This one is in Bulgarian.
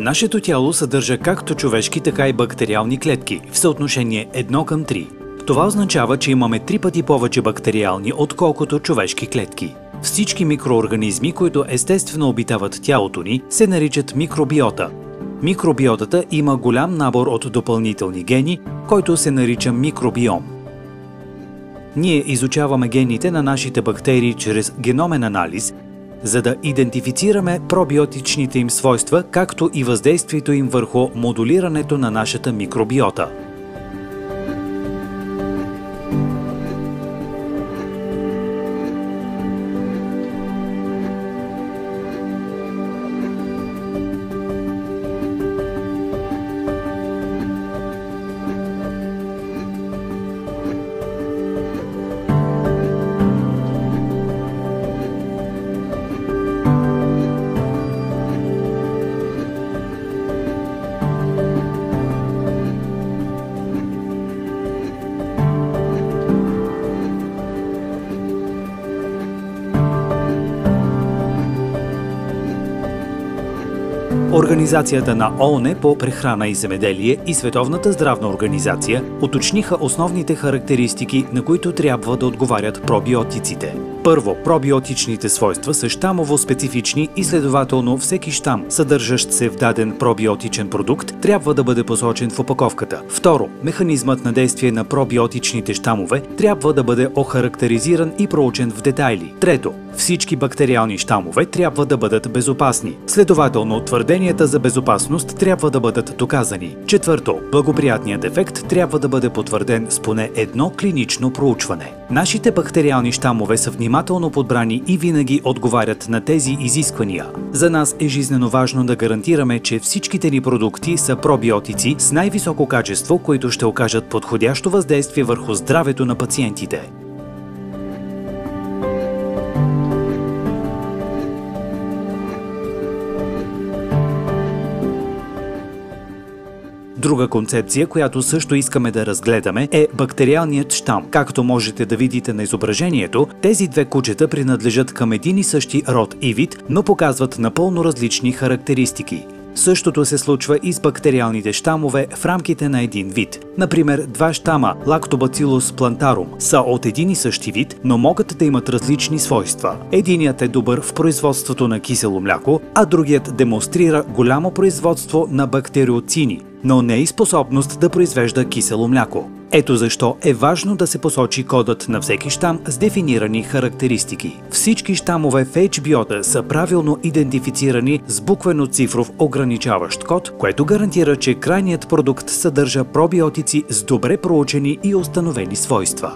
Нашето тяло съдържа както човешки, така и бактериални клетки в съотношение 1:3. Това означава, че имаме 3 пъти повече бактериални, отколкото човешки клетки. Всички микроорганизми, които естествено обитават тялото ни, се наричат микробиота. Микробиотата има голям набор от допълнителни гени, който се нарича микробиом. Ние изучаваме гените на нашите бактерии чрез геномен анализ, за да идентифицираме пробиотичните им свойства, както и въздействието им върху модулирането на нашата микробиота. Организацията на ООН по прехрана и земеделие и Световната здравна организация уточниха основните характеристики, на които трябва да отговарят пробиотиците. Първо, пробиотичните свойства са щамово специфични и следователно всеки щам, съдържащ се в даден пробиотичен продукт, трябва да бъде посочен в опаковката. Второ, механизмът на действие на пробиотичните щамове трябва да бъде охарактеризиран и проучен в детайли. Трето, всички бактериални щамове трябва да бъдат безопасни. Следователно, твърденията за безопасност трябва да бъдат доказани. Четвърто, благоприятният ефект трябва да бъде потвърден с поне едно клинично проучване. Нашите бактериални щамове са внимателно подбрани и винаги отговарят на тези изисквания. За нас е жизнено важно да гарантираме, че всичките ни продукти са пробиотици с най-високо качество, които ще окажат подходящо въздействие върху здравето на пациентите. Друга концепция, която също искаме да разгледаме, е бактериалният щам. Както можете да видите на изображението, тези две кучета принадлежат към един и същи род и вид, но показват напълно различни характеристики. Същото се случва и с бактериалните щамове в рамките на един вид. Например, два щама Lactobacillus plantarum са от един и същи вид, но могат да имат различни свойства. Единият е добър в производството на кисело мляко, а другият демонстрира голямо производство на бактериоцини, но не и способност да произвежда кисело мляко. Ето защо е важно да се посочи кодът на всеки щам с дефинирани характеристики. Всички щамове в HBIOTA са правилно идентифицирани с буквено-цифров ограничаващ код, което гарантира, че крайният продукт съдържа пробиотици с добре проучени и установени свойства.